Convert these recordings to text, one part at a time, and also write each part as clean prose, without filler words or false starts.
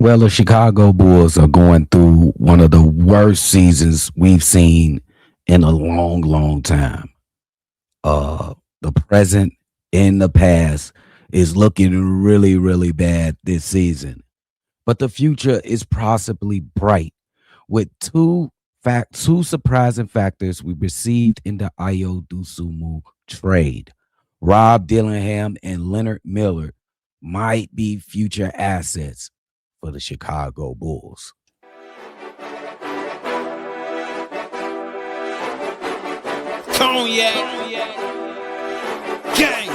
Well, the Chicago Bulls are going through one of the worst seasons we've seen in a long, long time. The present and the past is looking really, really bad this season, but the future is possibly bright with two surprising factors we received in the Ayo Dusumu trade. Rob Dillingham and Leonard Miller might be future assets for the Chicago Bulls. Cognac, gang.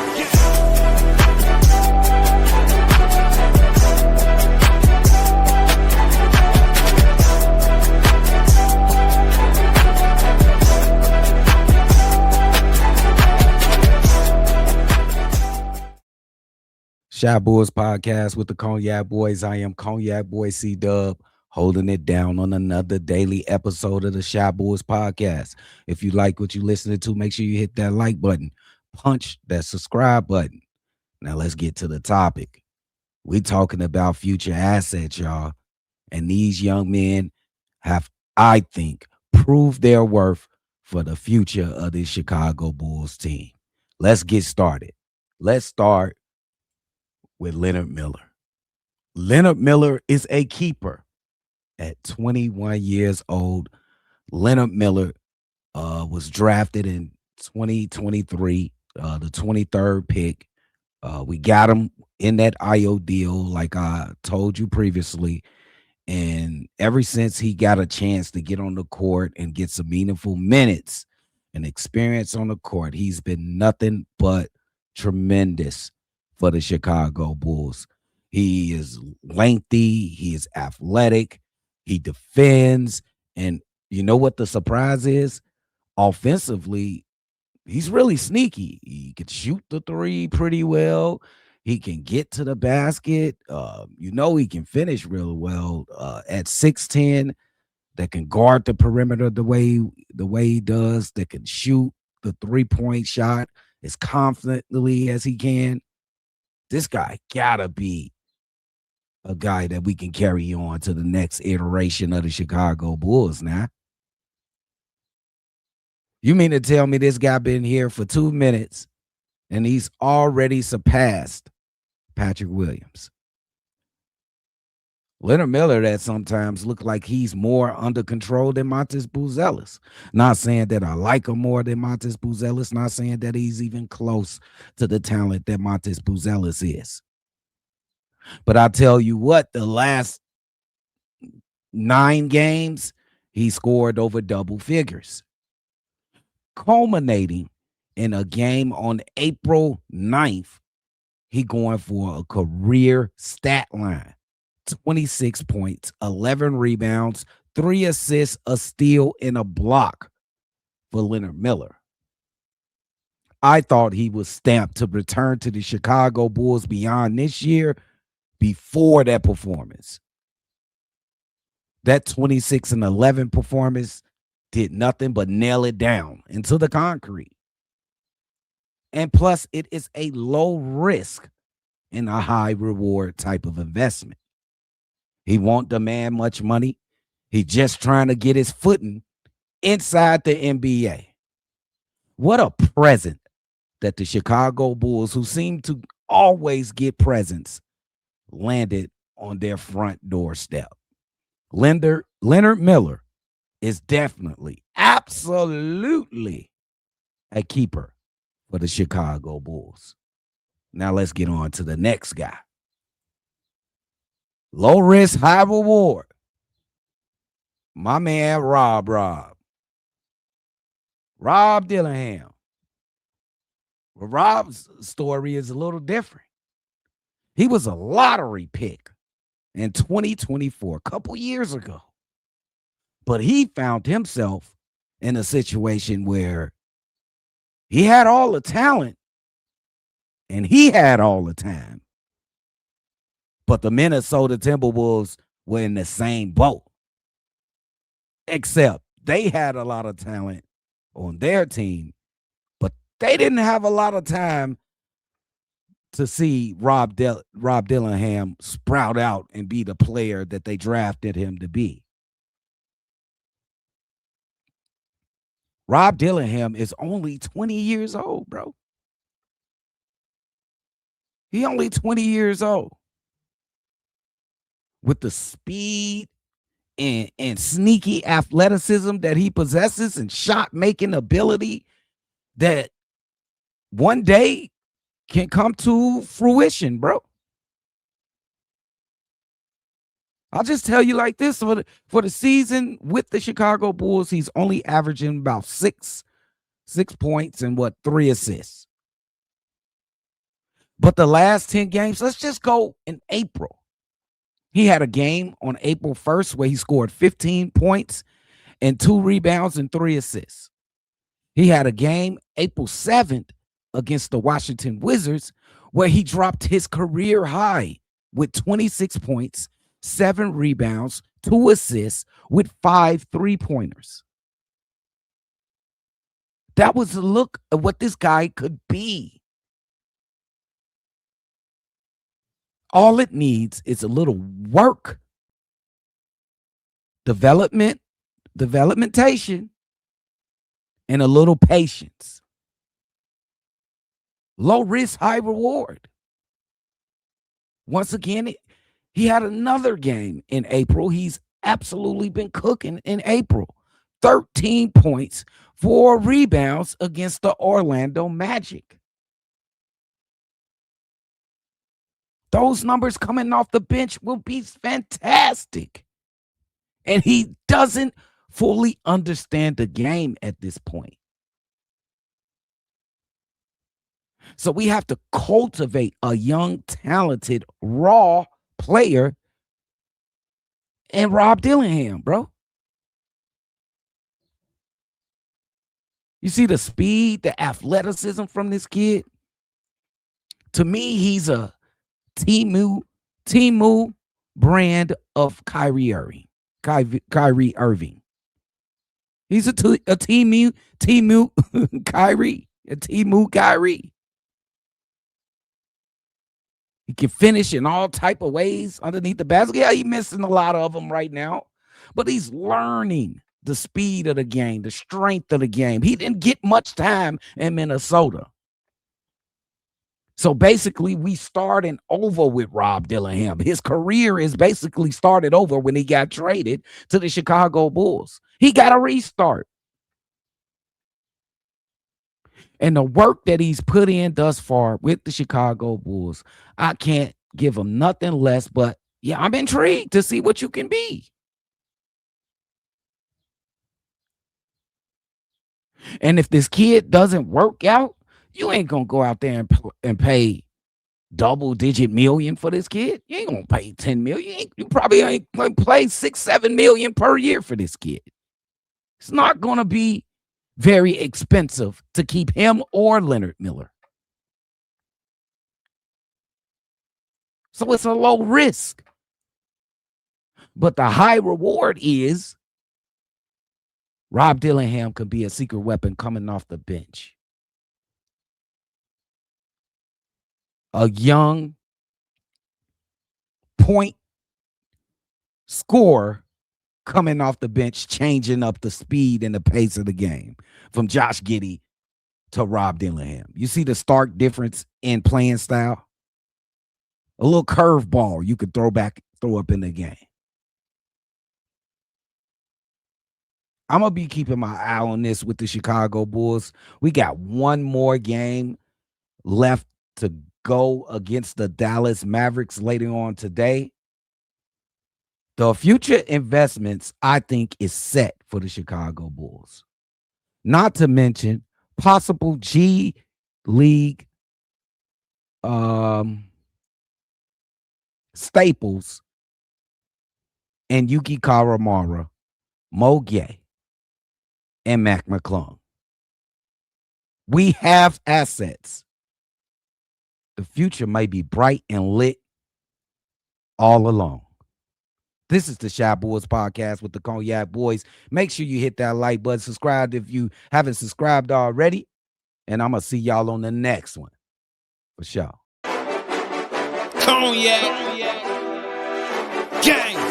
Shy Bulls podcast with the Cognac Boys. I am Cognac Boy C Dub, holding it down on another daily episode of the Shy Bulls podcast. If you like what you're listening to, make sure you hit that like button, punch that subscribe button. Now let's get to the topic. We talking about future assets, y'all. And these young men have, I think, proved their worth for the future of the Chicago Bulls team. Let's get started. Let's start with Leonard Miller. Leonard Miller is a keeper. At 21 years old, Leonard Miller was drafted in 2023, the 23rd pick. We got him in that IO deal, like I told you previously. And ever since he got a chance to get on the court and get some meaningful minutes and experience on the court, he's been nothing but tremendous for the Chicago Bulls. He is lengthy, he is athletic, he defends, and you know what the surprise is? Offensively, he's really sneaky. He can shoot the three pretty well. He can get to the basket. He can finish real well at 6'10", that can guard the perimeter the way he does, that can shoot the three-point shot as confidently as he can. This guy gotta be a guy that we can carry on to the next iteration of the Chicago Bulls now. You mean to tell me this guy been here for 2 minutes and he's already surpassed Patrick Williams? Leonard Miller, that sometimes look like he's more under control than Montes Buzelis. Not saying that I like him more than Montes Buzelis. Not saying that he's even close to the talent that Montes Buzelis is. But I tell you what, the last 9 games, he scored over double figures, culminating in a game on April 9th. He going for a career stat line. 26 points, 11 rebounds, 3 assists, a steal, and a block for Leonard Miller. I thought he was stamped to return to the Chicago Bulls beyond this year before that performance. That 26 and 11 performance did nothing but nail it down into the concrete. And plus, it is a low risk and a high reward type of investment. He won't demand much money. He's just trying to get his footing inside the NBA. What a present that the Chicago Bulls, who seem to always get presents, landed on their front doorstep. Leonard Miller is definitely, absolutely a keeper for the Chicago Bulls. Now let's get on to the next guy. Low risk, high reward. My man, Rob Dillingham. Well, Rob's story is a little different. He was a lottery pick in 2024, a couple years ago. But he found himself in a situation where he had all the talent and he had all the time. But the Minnesota Timberwolves were in the same boat, except they had a lot of talent on their team, but they didn't have a lot of time to see Rob Dillingham sprout out and be the player that they drafted him to be. Rob Dillingham is only 20 years old, bro. He only 20 years old. With the speed and sneaky athleticism that he possesses and shot making ability that one day can come to fruition, bro. I'll just tell you like this: for the season with the Chicago Bulls, he's only averaging about six points and 3 assists. But the last 10 games, let's just go in April. He had a game on April 1st where he scored 15 points and 2 rebounds and 3 assists. He had a game April 7th against the Washington Wizards where he dropped his career high with 26 points, 7 rebounds, 2 assists with 5 3-pointers. That was a look at what this guy could be. All it needs is a little work, developmentation, and a little patience. Low risk, high reward. Once again, he had another game in April. He's absolutely been cooking in April. 13 points, 4 rebounds against the Orlando Magic. Those numbers coming off the bench will be fantastic. And he doesn't fully understand the game at this point. So we have to cultivate a young, talented, raw player in Rob Dillingham, bro. You see the speed, the athleticism from this kid? To me, he's a Timu brand of Kyrie Irving. Kyrie Irving. He's a Timu Kyrie. A Timu Kyrie. He can finish in all type of ways underneath the basket. Yeah, he's missing a lot of them right now. But he's learning the speed of the game, the strength of the game. He didn't get much time in Minnesota. So basically, we starting over with Rob Dillingham. His career is basically started over when he got traded to the Chicago Bulls. He got a restart. And the work that he's put in thus far with the Chicago Bulls, I can't give him nothing less. But yeah, I'm intrigued to see what you can be. And if this kid doesn't work out, you ain't gonna go out there and pay double-digit million for this kid. You ain't gonna pay 10 million. You probably ain't gonna play 6-7 million per year for this kid. It's not gonna be very expensive to keep him or Leonard Miller. So it's a low risk. But the high reward is Rob Dillingham could be a secret weapon coming off the bench. A young point scorer coming off the bench, changing up the speed and the pace of the game from Josh Giddey to Rob Dillingham. You see the stark difference in playing style? A little curveball you could throw up in the game. I'm going to be keeping my eye on this with the Chicago Bulls. We got one more game left to go against the Dallas Mavericks later on today. The future investments, I think, is set for the Chicago Bulls. Not to mention possible G League staples and Yuki Karamara, Mo Gay, and Mac McClung. We have assets. The future may be bright and lit all along. This is the Shy Boys Podcast with the Cognac Boys. Make sure you hit that like button, subscribe if you haven't subscribed already, and I'm going to see y'all on the next one. For sure. Cognac. Gang.